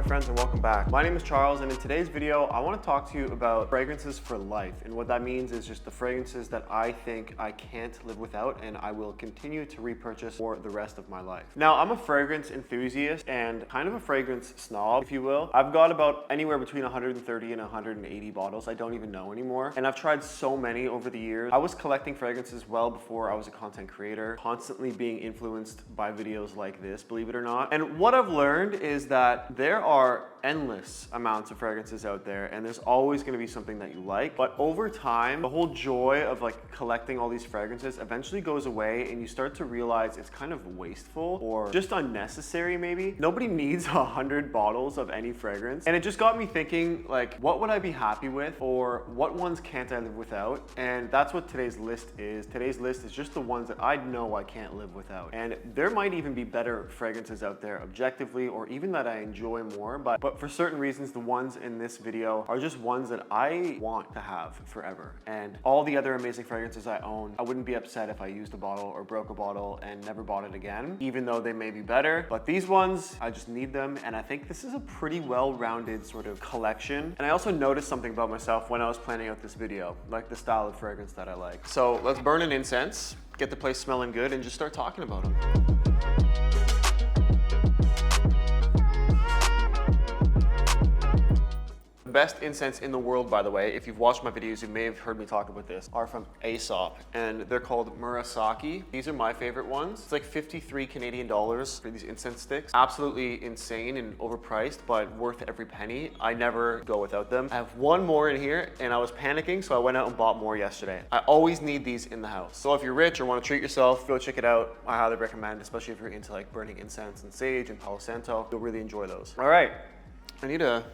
friends, and welcome back. My name is Charles, and in today's video, I want to talk to you about fragrances for life. And what that means is just the fragrances that I think I can't live without and I will continue to repurchase for the rest of my life. Now, I'm a fragrance enthusiast and kind of a fragrance snob, if you will. I've got about anywhere between 130 and 180 bottles. I don't even know anymore. And I've tried so many over the years. I was collecting fragrances well before I was a content creator, constantly being influenced by videos like this, believe it or not. And what I've learned is that there are endless amounts of fragrances out there, and there's always going to be something that you like. But over time, the whole joy of like collecting all these fragrances eventually goes away, and you start to realize it's kind of wasteful or just unnecessary maybe. Nobody needs 100 bottles of any fragrance. And it just got me thinking, like, what would I be happy with, or what ones can't I live without? And that's what today's list is. Today's list is just the ones that I know I can't live without. And there might even be better fragrances out there objectively, or even that I enjoy more, but for certain reasons, the ones in this video are just ones that I want to have forever. And all the other amazing fragrances I own, I wouldn't be upset if I used a bottle or broke a bottle and never bought it again, even though they may be better. But these ones, I just need them, and I think this is a pretty well-rounded sort of collection. And I also noticed something about myself when I was planning out this video, like the style of fragrance that I like. So let's burn an incense, get the place smelling good, and just start talking about them. Best incense in the world, by the way, if you've watched my videos, you may have heard me talk about this, are from Aesop, and they're called Murasaki. These are my favorite ones. It's like 53 Canadian dollars for these incense sticks. Absolutely insane and overpriced, but worth every penny. I never go without them. I have one more in here, and I was panicking, so I went out and bought more yesterday. I always need these in the house. So if you're rich or want to treat yourself, go check it out. I highly recommend, especially if you're into like burning incense and sage and Palo Santo. You'll really enjoy those. All right, I need to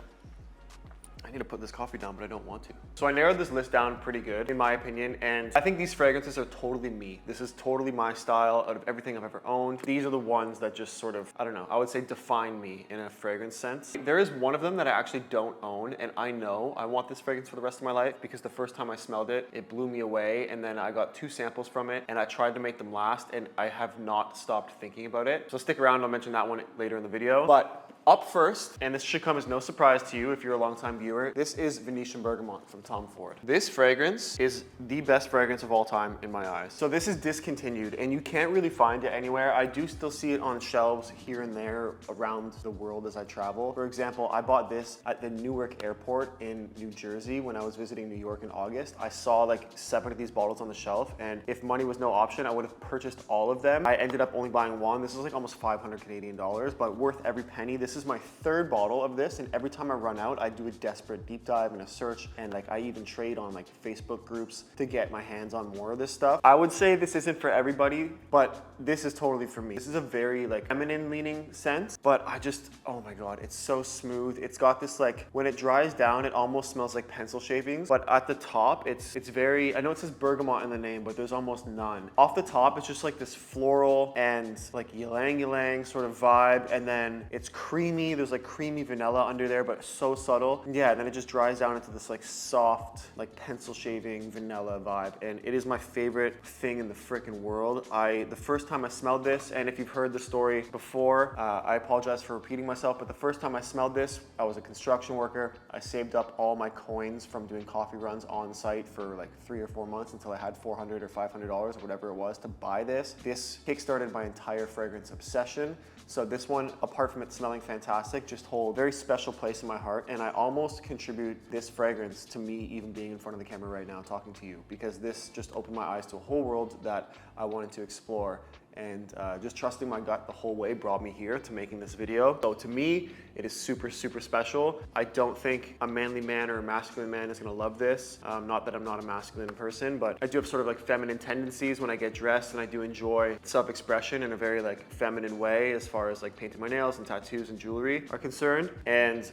put this coffee down, but I don't want to. So I narrowed this list down pretty good, in my opinion, and I think these fragrances are totally me. This is totally my style out of everything I've ever owned. These are the ones that just sort of, I don't know, I would say define me in a fragrance sense. There is one of them that I actually don't own, and I know I want this fragrance for the rest of my life because the first time I smelled it, it blew me away, and then I got 2 samples from it, and I tried to make them last, and I have not stopped thinking about it. So stick around, I'll mention that one later in the video. But up first, and this should come as no surprise to you if you're a longtime viewer, this is Venetian Bergamot from Tom Ford. This fragrance is the best fragrance of all time in my eyes. So this is discontinued, and you can't really find it anywhere. I do still see it on shelves here and there around the world as I travel. For example, I bought this at the Newark Airport in New Jersey when I was visiting New York in August. I saw like 7 of these bottles on the shelf, and if money was no option, I would have purchased all of them. I ended up only buying one. This is like almost 500 Canadian dollars, but worth every penny. This is my 3rd bottle of this, and every time I run out, I do a desperate deep dive and a search, and like I even trade on like Facebook groups to get my hands on more of this stuff. I would say this isn't for everybody, but this is totally for me. This is a very like feminine leaning scent, but I just, oh my God, it's so smooth. It's got this like, when it dries down, it almost smells like pencil shavings, but at the top, it's very, I know it says bergamot in the name, but there's almost none. Off the top, it's just like this floral and like ylang ylang sort of vibe, and then it's creamy. There's like creamy vanilla under there, but so subtle. Yeah, then it just dries down into this like soft, like pencil shaving vanilla vibe. And it is my favorite thing in the freaking world. The first time I smelled this, and if you've heard the story before, I apologize for repeating myself, but the first time I smelled this, I was a construction worker. I saved up all my coins from doing coffee runs on site for like 3 or 4 months until I had $400 or $500 or whatever it was to buy this. This kickstarted my entire fragrance obsession. So this one, apart from it smelling fantastic, just hold a very special place in my heart, and I almost contribute this fragrance to me even being in front of the camera right now talking to you, because this just opened my eyes to a whole world that I wanted to explore. And just trusting my gut the whole way brought me here to making this video. So to me, it is super, super special. I don't think a manly man or a masculine man is gonna love this. Not that I'm not a masculine person, but I do have sort of like feminine tendencies when I get dressed, and I do enjoy self-expression in a very like feminine way as far as like painting my nails and tattoos and jewelry are concerned, and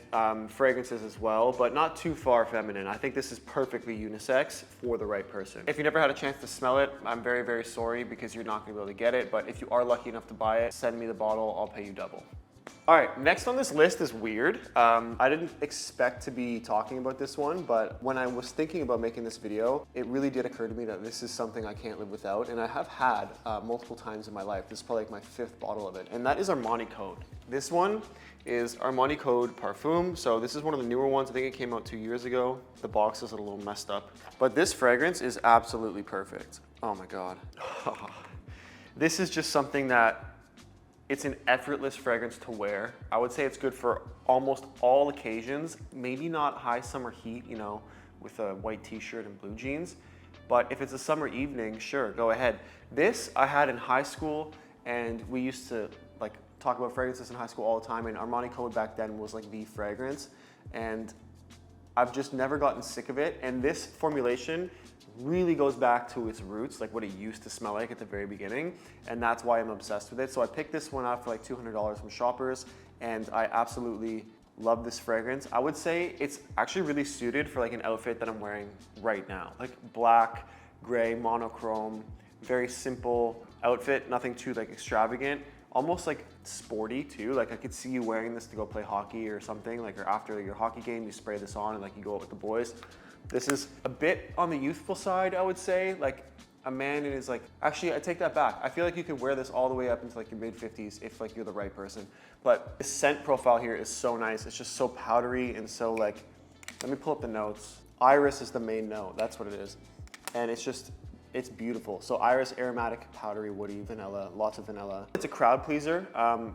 fragrances as well, but not too far feminine. I think this is perfectly unisex for the right person. If you never had a chance to smell it, I'm very, very sorry because you're not gonna be able to get it, but if you are lucky enough to buy it, send me the bottle, I'll pay you double. All right, next on this list is weird. I didn't expect to be talking about this one, but when I was thinking about making this video, it really did occur to me that this is something I can't live without, and I have had multiple times in my life. This is probably like my 5th bottle of it, and that is Armani Code. This one is Armani Code Parfum. So this is one of the newer ones. I think it came out 2 years ago. The box is a little messed up, but this fragrance is absolutely perfect. Oh my God. This is just something that it's an effortless fragrance to wear. I would say it's good for almost all occasions, maybe not high summer heat, you know, with a white t-shirt and blue jeans, but if it's a summer evening, sure, go ahead. This I had in high school, and we used to like talk about fragrances in high school all the time, and Armani Code back then was like the fragrance, and I've just never gotten sick of it. And this formulation really goes back to its roots, like what it used to smell like at the very beginning, and that's why I'm obsessed with it. So I picked this one up for like $200 from Shoppers, and I absolutely love this fragrance. I would say it's actually really suited for like an outfit that I'm wearing right now, like black, gray, monochrome, very simple outfit, nothing too like extravagant, almost like sporty too. Like I could see you wearing this to go play hockey or something, like, or after your hockey game, you spray this on and like you go out with the boys. This is a bit on the youthful side, I would say. Like a man in his like, actually I take that back. I feel like you could wear this all the way up into like your mid-50s if like you're the right person. But the scent profile here is so nice. It's just so powdery and so like, let me pull up the notes. Iris is the main note, that's what it is. And it's just, it's beautiful. So iris, aromatic, powdery, woody, vanilla, lots of vanilla. It's a crowd pleaser.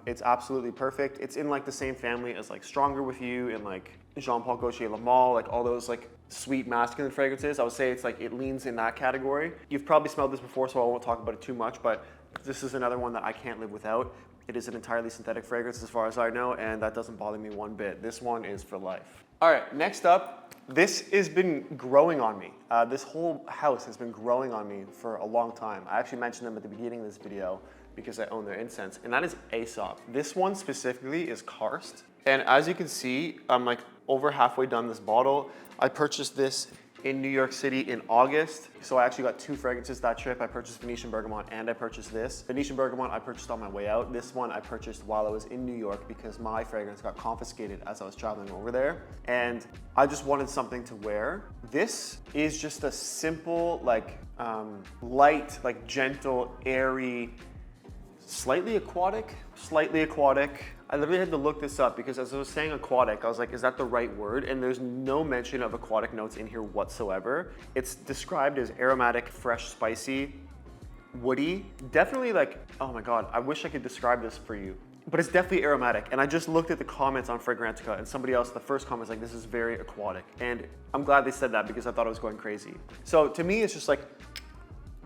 It's absolutely perfect. It's in like the same family as like Stronger With You and like Jean Paul Gaultier Le Male, like all those like sweet masculine fragrances. I would say it's like, it leans in that category. You've probably smelled this before, so I won't talk about it too much, but this is another one that I can't live without. It is an entirely synthetic fragrance as far as I know, and that doesn't bother me one bit. This one is for life. All right, next up, this has been growing on me. This whole house has been growing on me for a long time. I actually mentioned them at the beginning of this video because I own their incense, and that is Aesop. This one specifically is Karst. And as you can see, I'm like over halfway done this bottle. I purchased this in New York City in August. So I actually got 2 fragrances that trip. I purchased Venetian Bergamot and I purchased this. Venetian Bergamot I purchased on my way out. This one I purchased while I was in New York because my fragrance got confiscated as I was traveling over there. And I just wanted something to wear. This is just a simple, like light, like gentle, airy, slightly aquatic. I literally had to look this up because as I was saying aquatic, I was like, is that the right word? And there's no mention of aquatic notes in here whatsoever. It's described as aromatic, fresh, spicy, woody. Definitely like, oh my God, I wish I could describe this for you. But it's definitely aromatic. And I just looked at the comments on Fragrantica and somebody else, the first comment was like, this is very aquatic. And I'm glad they said that because I thought I was going crazy. So to me, it's just like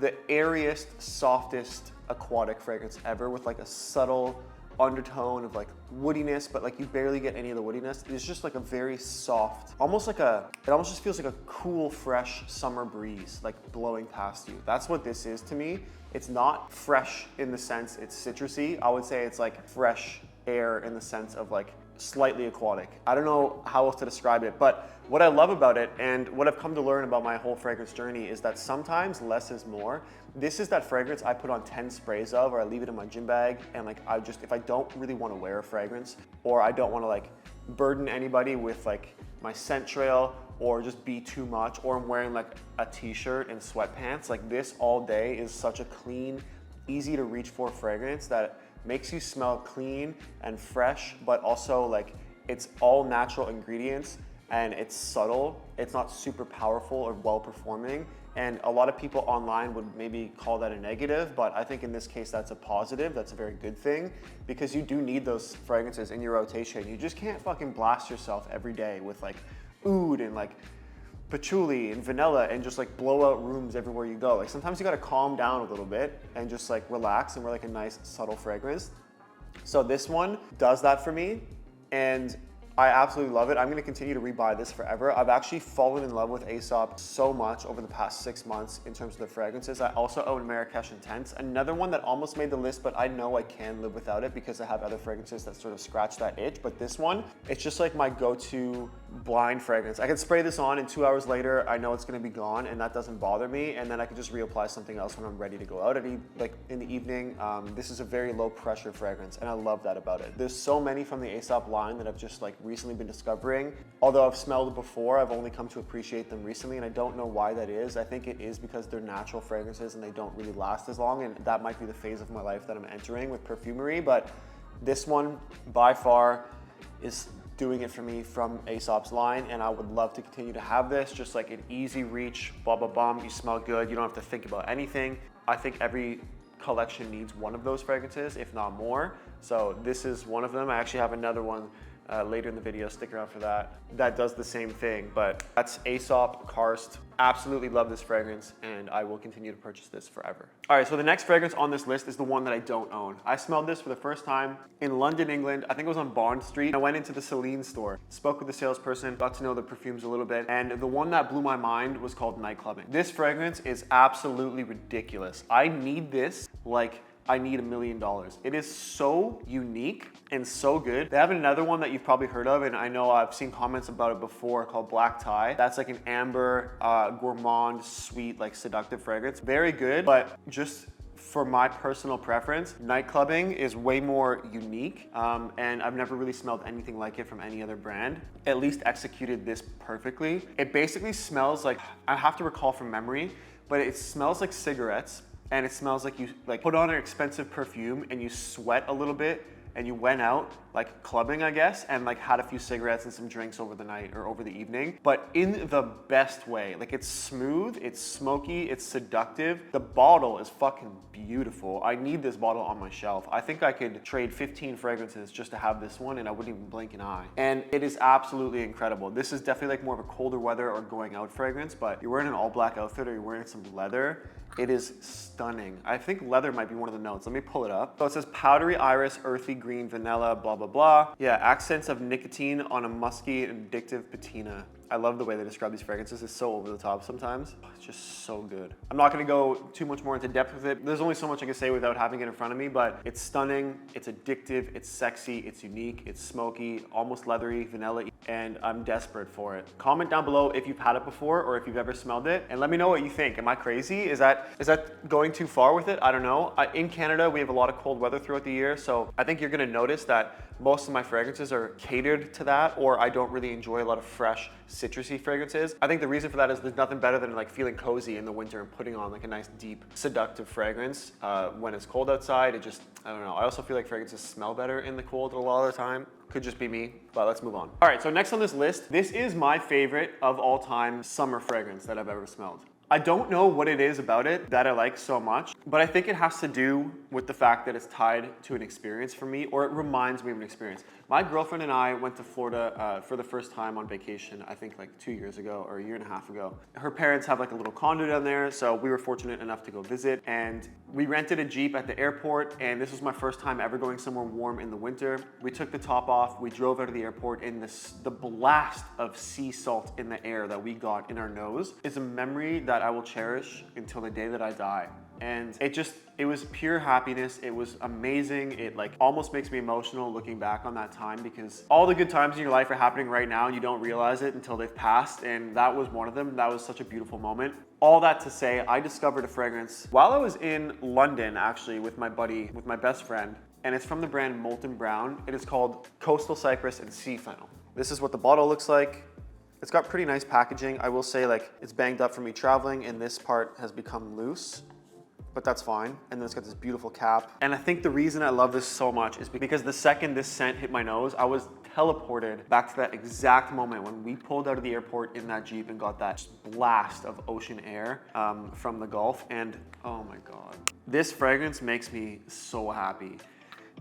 the airiest, softest aquatic fragrance ever with like a subtle undertone of like woodiness, but like you barely get any of the woodiness. It's just like a very soft, almost like it almost just feels like a cool, fresh summer breeze like blowing past you. That's what this is to me. It's not fresh in the sense it's citrusy. I would say it's like fresh air in the sense of like slightly aquatic. I don't know how else to describe it, but what I love about it and what I've come to learn about my whole fragrance journey is that sometimes less is more. This is that fragrance I put on 10 sprays of, or I leave it in my gym bag, and like I just, if I don't really want to wear a fragrance, or I don't want to like burden anybody with like my scent trail, or just be too much, or I'm wearing like a t-shirt and sweatpants, like this all day is such a clean, easy to reach for fragrance that makes you smell clean and fresh, but also like it's all natural ingredients and it's subtle. It's not super powerful or well performing. And a lot of people online would maybe call that a negative, but I think in this case that's a positive. That's a very good thing because you do need those fragrances in your rotation. You just can't fucking blast yourself every day with like oud and like patchouli and vanilla and just like blow out rooms everywhere you go. Like sometimes you gotta calm down a little bit and just like relax and wear like a nice subtle fragrance. So this one does that for me. And I absolutely love it. I'm gonna continue to rebuy this forever. I've actually fallen in love with Aesop so much over the past 6 months in terms of the fragrances. I also own Marrakesh Intense, another one that almost made the list, but I know I can live without it because I have other fragrances that sort of scratch that itch. But this one, it's just like my go-to blind fragrance. I can spray this on and 2 hours later, I know it's gonna be gone and that doesn't bother me. And then I can just reapply something else when I'm ready to go out like in the evening. This is a very low pressure fragrance and I love that about it. There's so many from the Aesop line that I've just like recently been discovering. Although I've smelled it before, I've only come to appreciate them recently and I don't know why that is. I think it is because they're natural fragrances and they don't really last as long, and that might be the phase of my life that I'm entering with perfumery. But this one by far is doing it for me from Aesop's line, and I would love to continue to have this, just like an easy reach, blah, blah, blah. You smell good, you don't have to think about anything. I think every collection needs one of those fragrances, if not more. So this is one of them. I actually have another one later in the video, stick around for that. That does the same thing, but that's Aesop Karst. Absolutely love this fragrance and I will continue to purchase this forever. All right, so the next fragrance on this list is the one that I don't own. I smelled this for the first time in London, England. I think it was on Bond Street. I went into the Celine store, spoke with the salesperson, got to know the perfumes a little bit, and the one that blew my mind was called Night Clubbing. This fragrance is absolutely ridiculous. I need this like I need $1 million. It is so unique and so good. They have another one that you've probably heard of, and I know I've seen comments about it before, called Black Tie. That's like an amber, gourmand, sweet, like seductive fragrance. Very good, but just for my personal preference, Night Clubbing is way more unique, and I've never really smelled anything like it from any other brand. At least executed this perfectly. It basically smells like, I have to recall from memory, but it smells like cigarettes. And it smells like you put on an expensive perfume and you sweat a little bit and you went out like clubbing, I guess, and like had a few cigarettes and some drinks over the night or over the evening, but in the best way. Like it's smooth, it's smoky, it's seductive. The bottle is fucking beautiful. I need this bottle on my shelf. I think I could trade 15 fragrances just to have this one and I wouldn't even blink an eye. And it is absolutely incredible. This is definitely like more of a colder weather or going out fragrance, but you're wearing an all black outfit or you're wearing some leather, it is stunning. I think leather might be one of the notes. Let me pull it up. So it says powdery iris, earthy green, vanilla, blah, blah, blah. Yeah, accents of nicotine on a musky and addictive patina. I love the way they describe these fragrances. It's so over the top sometimes. It's just so good. I'm not gonna go too much more into depth with it. There's only so much I can say without having it in front of me, but it's stunning, it's addictive, it's sexy, it's unique, it's smoky, almost leathery, vanilla, and I'm desperate for it. Comment down below if you've had it before or if you've ever smelled it, and let me know what you think. Am I crazy? Is that going too far with it? I don't know. In Canada, we have a lot of cold weather throughout the year, so I think you're gonna notice that most of my fragrances are catered to that, or I don't really enjoy a lot of fresh, citrusy fragrances. I think the reason for that is there's nothing better than like feeling cozy in the winter and putting on like a nice, deep, seductive fragrance when it's cold outside. It just, I don't know. I also feel like fragrances smell better in the cold a lot of the time. Could just be me, but let's move on. All right, so next on this list, this is my favorite of all time summer fragrance that I've ever smelled. I don't know what it is about it that I like so much, but I think it has to do with the fact that it's tied to an experience for me, or it reminds me of an experience. My girlfriend and I went to Florida for the first time on vacation, I think like 2 years ago or a year and a half ago. Her parents have like a little condo down there, so we were fortunate enough to go visit, and we rented a Jeep at the airport, and this was my first time ever going somewhere warm in the winter. We took the top off, we drove out of the airport, and the blast of sea salt in the air that we got in our nose is a memory that I will cherish until the day that I die. And it was pure happiness. It was amazing. It like almost makes me emotional looking back on that time, because all the good times in your life are happening right now and you don't realize it until they've passed. And that was one of them. That was such a beautiful moment. All that to say, I discovered a fragrance while I was in London, actually, with my buddy, with my best friend. And it's from the brand Molton Brown. It is called Coastal Cypress and Sea Fennel. This is what the bottle looks like. It's got pretty nice packaging. I will say, like, it's banged up from me traveling and this part has become loose, but that's fine. And then it's got this beautiful cap. And I think the reason I love this so much is because the second this scent hit my nose, I was teleported back to that exact moment when we pulled out of the airport in that Jeep and got that blast of ocean air from the Gulf. And oh my God, this fragrance makes me so happy.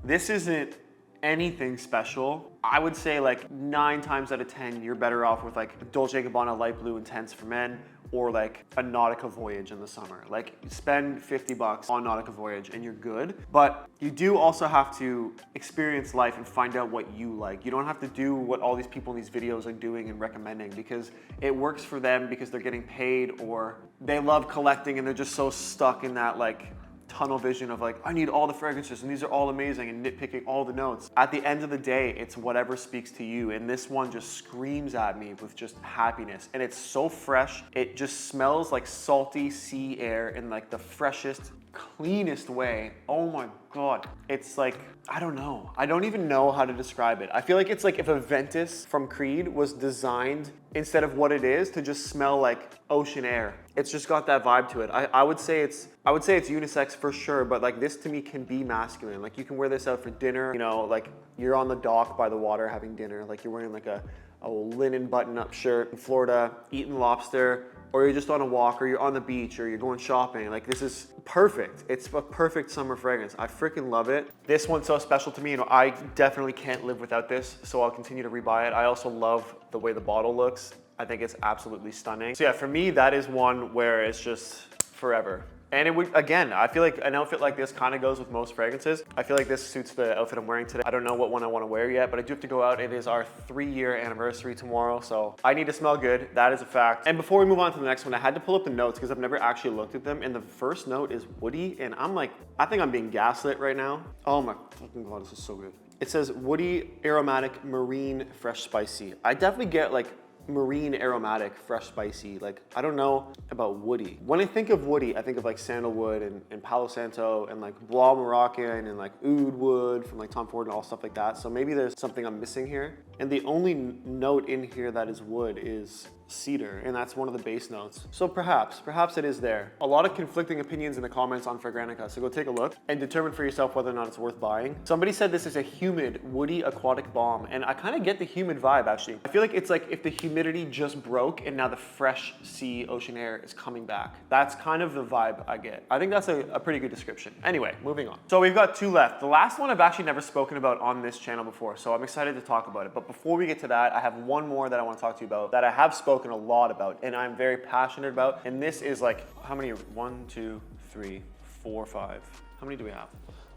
This isn't anything special, I would say like 9 times out of 10, you're better off with like Dolce & Gabbana Light Blue Intense for men, or like a Nautica Voyage in the summer. Like spend 50 bucks on Nautica Voyage and you're good. But you do also have to experience life and find out what you like. You don't have to do what all these people in these videos are doing and recommending, because it works for them because they're getting paid, or they love collecting and they're just so stuck in that like tunnel vision of like, I need all the fragrances and these are all amazing, and nitpicking all the notes. At the end of the day, it's whatever speaks to you, and this one just screams at me with just happiness. And it's so fresh. It just smells like salty sea air in like the freshest, cleanest way. Oh my God. It's like, I don't know. I don't even know how to describe it. I feel like it's like if a Ventus from Creed was designed, instead of what it is, to just smell like ocean air. It's just got that vibe to it. I would say it's unisex for sure, but like this to me can be masculine. Like you can wear this out for dinner, you know, like you're on the dock by the water having dinner, like you're wearing like a linen button-up shirt in Florida, eating lobster, or you're just on a walk, or you're on the beach, or you're going shopping. Like this is perfect. It's a perfect summer fragrance. I freaking love it. This one's so special to me. You know, I definitely can't live without this, so I'll continue to rebuy it. I also love the way the bottle looks. I think it's absolutely stunning. So yeah, for me, that is one where it's just forever. And it would, again, I feel like an outfit like this kind of goes with most fragrances. I feel like this suits the outfit I'm wearing today. I don't know what one I want to wear yet, but I do have to go out. It is our 3-year anniversary tomorrow, so I need to smell good. That is a fact. And before we move on to the next one, I had to pull up the notes because I've never actually looked at them. And the first note is woody, and I'm like, I think I'm being gaslit right now. Oh my fucking God, this is so good. It says woody, aromatic, marine, fresh, spicy. I definitely get like marine, aromatic, fresh, spicy. Like, I don't know about woody. When I think of woody, I think of like sandalwood and Palo Santo and like Bois Moroccan and like oud wood from like Tom Ford and all stuff like that. So maybe there's something I'm missing here. And the only note in here that is wood is cedar, and that's one of the base notes. So perhaps it is there. A lot of conflicting opinions in the comments on Fragrantica, so go take a look and determine for yourself whether or not it's worth buying. Somebody said this is a humid, woody aquatic balm, and I kind of get the humid vibe actually. I feel like it's like if the humidity just broke and now the fresh sea ocean air is coming back. That's kind of the vibe I get. I think that's a pretty good description. Anyway, moving on. So we've got 2 left. The last one I've actually never spoken about on this channel before, so I'm excited to talk about it. But before we get to that, I have one more that I want to talk to you about that I have spoken a lot about and I'm very passionate about. And this is like, how many? 1, 2, 3, 4, 5. How many do we have?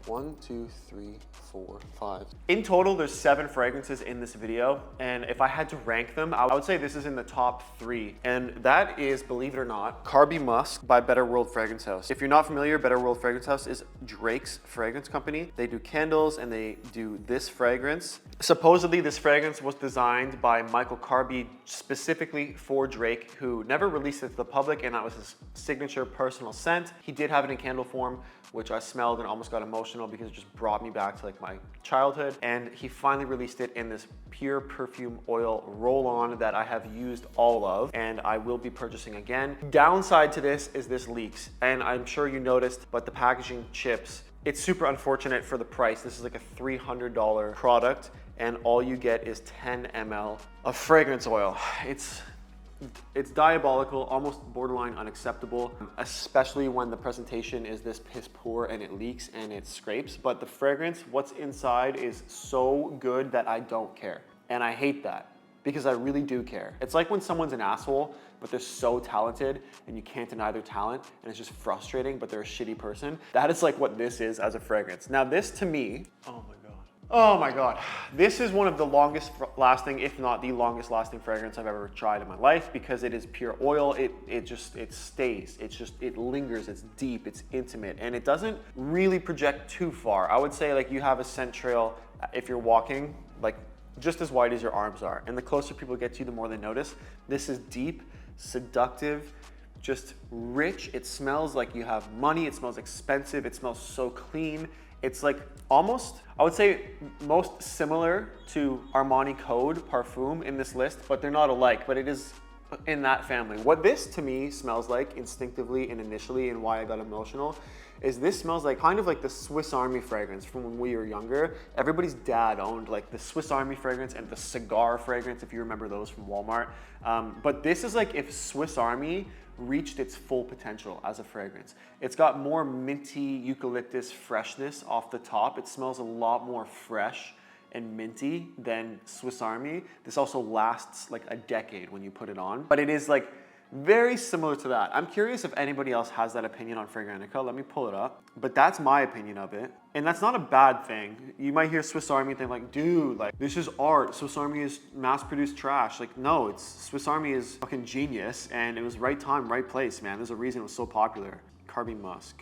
1, 2, 3, 4, 5. In total, there's 7 fragrances in this video. And if I had to rank them, I would say this is in the top 3. And that is, believe it or not, Carby Musk by Better World Fragrance House. If you're not familiar, Better World Fragrance House is Drake's fragrance company. They do candles and they do this fragrance. Supposedly, this fragrance was designed by Michael Carby specifically for Drake, who never released it to the public, and that was his signature personal scent. He did have it in candle form, which I smelled and almost got emotional because it just brought me back to like my childhood. And he finally released it in this pure perfume oil roll-on that I have used all of, and I will be purchasing again. Downside to this is this leaks, and I'm sure you noticed, but the packaging chips. It's super unfortunate for the price. This is like a $300 product, and all you get is 10 ml of fragrance oil. It's diabolical, almost borderline unacceptable, especially when the presentation is this piss poor and it leaks and it scrapes. But the fragrance, what's inside, is so good that I don't care. And I hate that because I really do care. It's like when someone's an asshole, but they're so talented and you can't deny their talent, and it's just frustrating, but they're a shitty person. That is like what this is as a fragrance. Now this to me, oh my God. This is one of the longest lasting, if not the longest lasting fragrance I've ever tried in my life, because it is pure oil. It stays, it lingers, it's deep, it's intimate, and it doesn't really project too far. I would say like you have a scent trail if you're walking, like just as wide as your arms are. And the closer people get to you, the more they notice. This is deep, seductive, just rich. It smells like you have money. It smells expensive. It smells so clean. It's like almost, I would say, most similar to Armani Code Parfum in this list, but they're not alike, but it is in that family. What this to me smells like instinctively and initially, and why I got emotional, is this smells like kind of like the Swiss Army fragrance from when we were younger. Everybody's dad owned like the Swiss Army fragrance and the cigar fragrance, if you remember those from Walmart. But this is like if Swiss Army reached its full potential as a fragrance. It's got more minty eucalyptus freshness off the top. It smells a lot more fresh and minty than Swiss Army. This also lasts like a decade when you put it on, but it is like very similar to that. I'm curious if anybody else has that opinion on Fragrantica. Let me pull it up. But that's my opinion of it. And that's not a bad thing. You might hear Swiss Army think like, dude, like this is art. Swiss Army is mass-produced trash. Like, no, it's Swiss Army is fucking genius, and it was right time, right place, man. There's a reason it was so popular. Carbon Musk.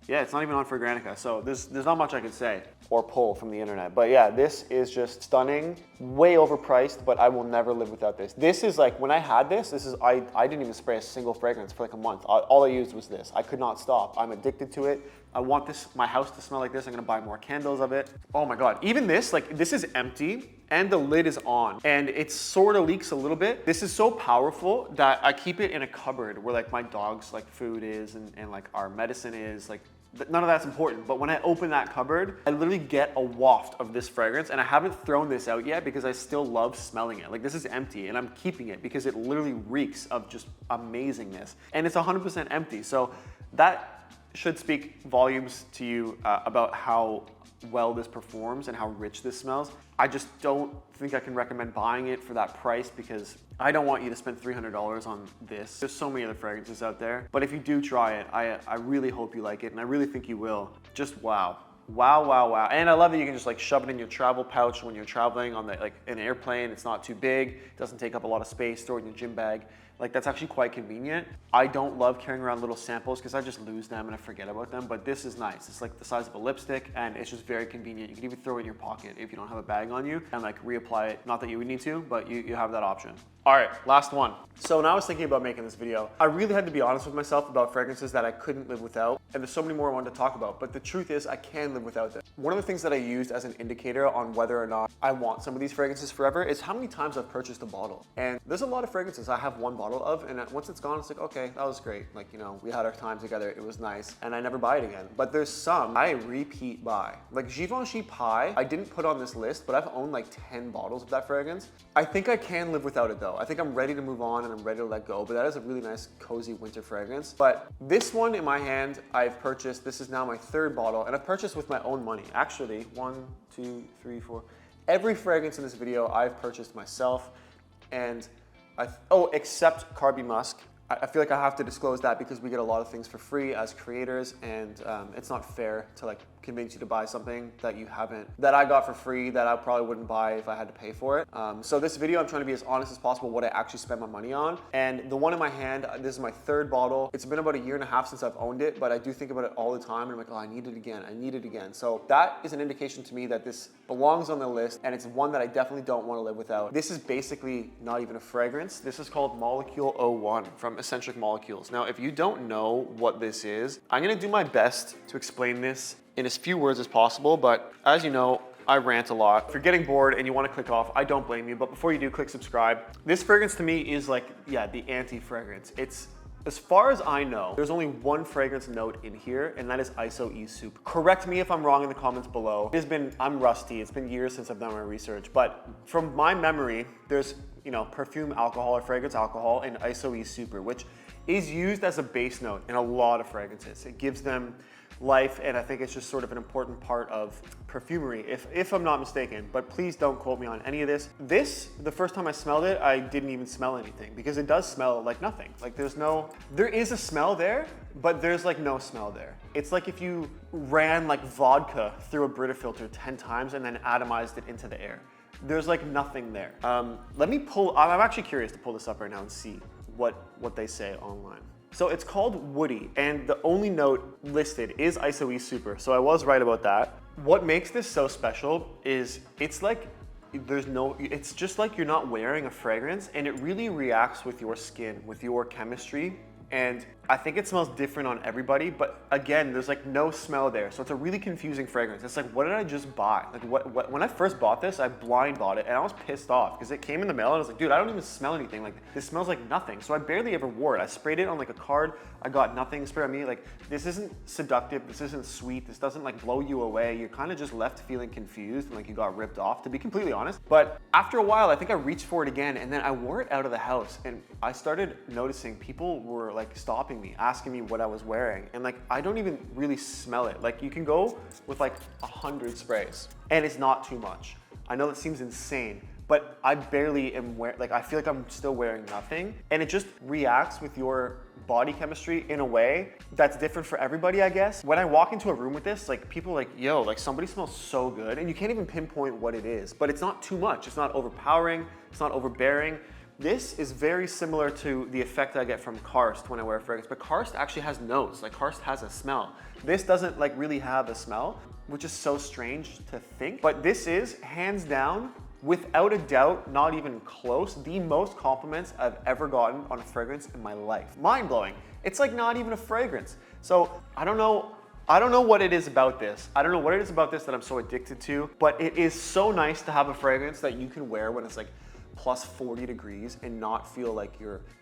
Yeah, it's not even on Fragrantica, so there's not much I could say or pull from the internet. But yeah, this is just stunning, way overpriced, but I will never live without this. This is like, when I had this is, I didn't even spray a single fragrance for like a month. All I used was this. I could not stop. I'm addicted to it. I want my house to smell like this. I'm gonna buy more candles of it. Oh my God, even this, like this is empty and the lid is on and it sort of leaks a little bit. This is so powerful that I keep it in a cupboard where like my dog's like food is and like our medicine is, like none of that's important. But when I open that cupboard, I literally get a waft of this fragrance, and I haven't thrown this out yet because I still love smelling it. Like this is empty and I'm keeping it because it literally reeks of just amazingness. And it's 100% empty. So that should speak volumes to you about how well this performs and how rich this smells. I just don't think I can recommend buying it for that price because I don't want you to spend $300 on this. There's so many other fragrances out there, but if you do try it, I really hope you like it, and I really think you will. Just wow. Wow, wow, wow. And I love that you can just like shove it in your travel pouch when you're traveling on like an airplane. It's not too big, it doesn't take up a lot of space, store it in your gym bag. Like that's actually quite convenient. I don't love carrying around little samples because I just lose them and I forget about them, but this is nice. It's like the size of a lipstick and it's just very convenient. You can even throw it in your pocket if you don't have a bag on you and like reapply it. Not that you would need to, but you have that option. All right, last one. So when I was thinking about making this video, I really had to be honest with myself about fragrances that I couldn't live without. And there's so many more I wanted to talk about, but the truth is I can live without them. One of the things that I used as an indicator on whether or not I want some of these fragrances forever is how many times I've purchased a bottle. And there's a lot of fragrances I have one bottle of, and once it's gone, it's like, okay, that was great. Like, you know, we had our time together, it was nice, and I never buy it again. But there's some I repeat buy. Like Givenchy Pie, I didn't put on this list, but I've owned like 10 bottles of that fragrance. I think I can live without it though. I think I'm ready to move on and I'm ready to let go, but that is a really nice, cozy winter fragrance. But this one in my hand, I've purchased, this is now my third bottle, and I've purchased with my own money. Actually, 1, 2, 3, 4. Every fragrance in this video I've purchased myself, and except Carbon Musk. I feel like I have to disclose that because we get a lot of things for free as creators, and it's not fair to like convince you to buy something that you haven't, that I got for free, that I probably wouldn't buy if I had to pay for it. So this video, I'm trying to be as honest as possible what I actually spent my money on. And the one in my hand, this is my third bottle. It's been about 1.5 years since I've owned it, but I do think about it all the time. And I'm like, oh, I need it again. I need it again. So that is an indication to me that this belongs on the list, and it's one that I definitely don't want to live without. This is basically not even a fragrance. This is called Molecule 01 from Eccentric Molecules. Now, if you don't know what this is, I'm gonna do my best to explain this in as few words as possible, but as you know, I rant a lot. If you're getting bored and you want to click off, I don't blame you, but before you do, click subscribe. This fragrance to me is like, yeah, the anti-fragrance. It's, as far as I know, there's only one fragrance note in here, and that is ISO E-Soup. Correct me if I'm wrong in the comments below. I'm rusty, it's been years since I've done my research, but from my memory, there's, you know, perfume alcohol or fragrance alcohol and ISO E-Super, which is used as a base note in a lot of fragrances. It gives them life, and I think it's just sort of an important part of perfumery, if I'm not mistaken, but please don't quote me on any of this. This, the first time I smelled it, I didn't even smell anything because it does smell like nothing. Like there is a smell there, but there's like no smell there. It's like if you ran like vodka through a Brita filter 10 times and then atomized it into the air. There's like nothing there. I'm actually curious to pull this up right now and see what they say online. So it's called Woody, and the only note listed is ISO E-Super, so I was right about that. What makes this so special is it's like it's just like you're not wearing a fragrance, and it really reacts with your skin, with your chemistry, and I think it smells different on everybody, but again, there's like no smell there. So it's a really confusing fragrance. It's like, what did I just buy? Like when I first bought this, I blind bought it and I was pissed off because it came in the mail and I was like, dude, I don't even smell anything. Like this smells like nothing. So I barely ever wore it. I sprayed it on like a card. I got nothing sprayed on me. Like this isn't seductive. This isn't sweet. This doesn't like blow you away. You're kind of just left feeling confused and like you got ripped off, to be completely honest. But after a while, I think I reached for it again, and then I wore it out of the house and I started noticing people were like stopping me, asking me what I was wearing, and like I don't even really smell it. Like you can go with like 100 sprays and it's not too much. I know that seems insane, but I barely am wearing, like I feel like I'm still wearing nothing, and it just reacts with your body chemistry in a way that's different for everybody, I guess. When I walk into a room with this, like people are like, yo, like somebody smells so good, and you can't even pinpoint what it is, but it's not too much. It's not overpowering, it's not overbearing. This is very similar to the effect I get from Karst when I wear a fragrance, but Karst actually has notes, like Karst has a smell. This doesn't like really have a smell, which is so strange to think, but this is hands down, without a doubt, not even close, the most compliments I've ever gotten on a fragrance in my life. Mind blowing. It's like not even a fragrance. So I don't know what it is about this. I don't know what it is about this that I'm so addicted to, but it is so nice to have a fragrance that you can wear when it's like plus 40 degrees and not feel like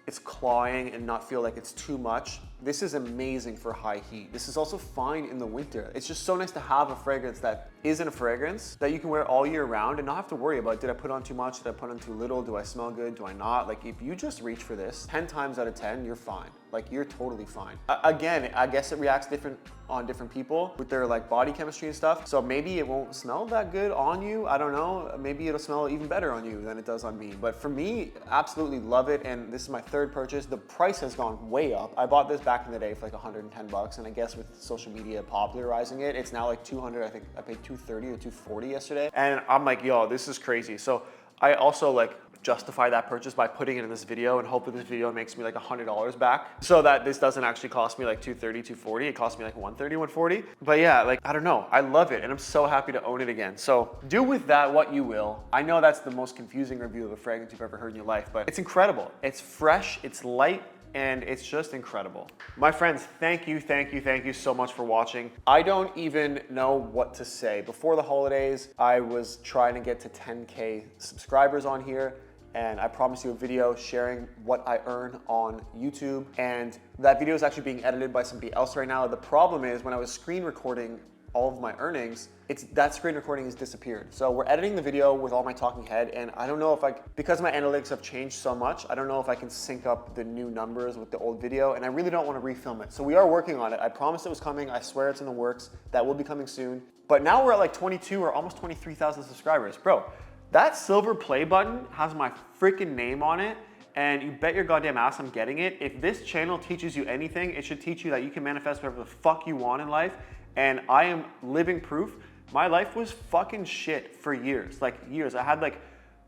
it's clawing and not feel like it's too much. This is amazing for high heat. This is also fine in the winter. It's just so nice to have a fragrance that isn't a fragrance that you can wear all year round and not have to worry about, did I put on too much? Did I put on too little? Do I smell good? Do I not? Like if you just reach for this 10 times out of 10, you're fine. Like you're totally fine. Again, I guess it reacts different on different people with their like body chemistry and stuff. So maybe it won't smell that good on you. I don't know. Maybe it'll smell even better on you than it does on me. But for me, absolutely love it. And this is my third purchase. The price has gone way up. I bought this back in the day for like 110 bucks. And I guess with social media popularizing it, it's now like 200. I think I paid 230 or 240 yesterday. And I'm like, yo, this is crazy. So I also like justify that purchase by putting it in this video and hope that this video makes me like $100 back so that this doesn't actually cost me like 230, 240. It cost me like 130, 140. But yeah, like, I don't know. I love it and I'm so happy to own it again. So do with that what you will. I know that's the most confusing review of a fragrance you've ever heard in your life, but it's incredible. It's fresh, it's light, and it's just incredible. My friends, thank you so much for watching. I don't even know what to say. Before the holidays, I was trying to get to 10K subscribers on here, and I promised you a video sharing what I earn on YouTube, and that video is actually being edited by somebody else right now. The problem is when I was screen recording all of my earnings, that screen recording has disappeared. So we're editing the video with all my talking head, and I don't know if because my analytics have changed so much, I don't know if I can sync up the new numbers with the old video, and I really don't want to refilm it. So we are working on it. I promised it was coming. I swear it's in the works. That will be coming soon. But now we're at like 22 or almost 23,000 subscribers. Bro, that silver play button has my freaking name on it, and you bet your goddamn ass I'm getting it. If this channel teaches you anything, it should teach you that you can manifest whatever the fuck you want in life, and I am living proof. My life was fucking shit for years, like years. I had like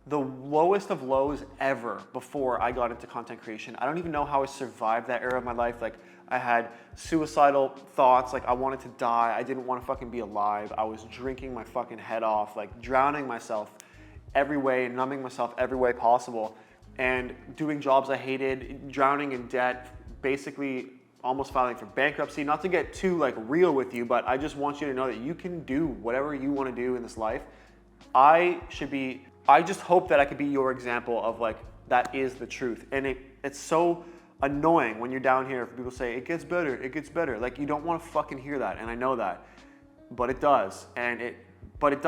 the lowest of lows ever before I got into content creation. I don't even know how I survived that era of my life. Like I had suicidal thoughts, like I wanted to die. I didn't want to fucking be alive. I was drinking my fucking head off, like drowning myself every way, numbing myself every way possible, and doing jobs I hated, drowning in debt, basically almost filing for bankruptcy. Not to get too like real with you, but I just want you to know that you can do whatever you want to do in this life. I just hope that I could be your example of like, that is the truth. And it's so annoying when you're down here for people say, it gets better, it gets better. Like you don't want to fucking hear that, and I know that, but it does. But it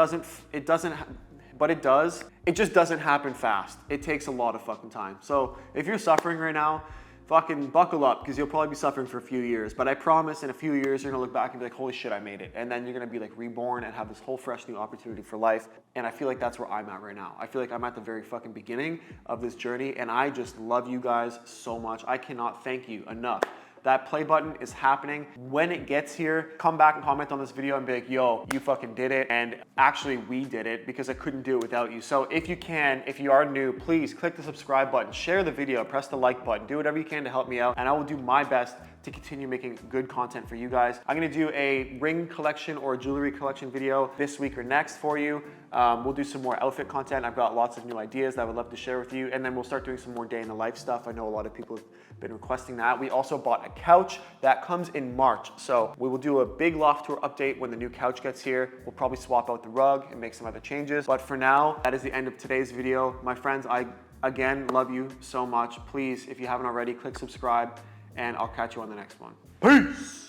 just doesn't happen fast. It takes a lot of fucking time. So if you're suffering right now, fucking buckle up, because you'll probably be suffering for a few years. But I promise in a few years, you're gonna look back and be like, holy shit, I made it. And then you're gonna be like reborn and have this whole fresh new opportunity for life. And I feel like that's where I'm at right now. I feel like I'm at the very fucking beginning of this journey, and I just love you guys so much. I cannot thank you enough. That play button is happening. When it gets here, come back and comment on this video and be like, yo, you fucking did it. And actually we did it, because I couldn't do it without you. So if you can, if you are new, please click the subscribe button, share the video, press the like button, do whatever you can to help me out. And I will do my best to continue making good content for you guys. I'm gonna do a ring collection or a jewelry collection video this week or next for you. We'll do some more outfit content. I've got lots of new ideas that I would love to share with you. And then we'll start doing some more day in the life stuff. I know a lot of people have been requesting that. We also bought a couch that comes in March. So we will do a big loft tour update when the new couch gets here. We'll probably swap out the rug and make some other changes. But for now, that is the end of today's video. My friends, I again love you so much. Please, if you haven't already, click subscribe, and I'll catch you on the next one. Peace!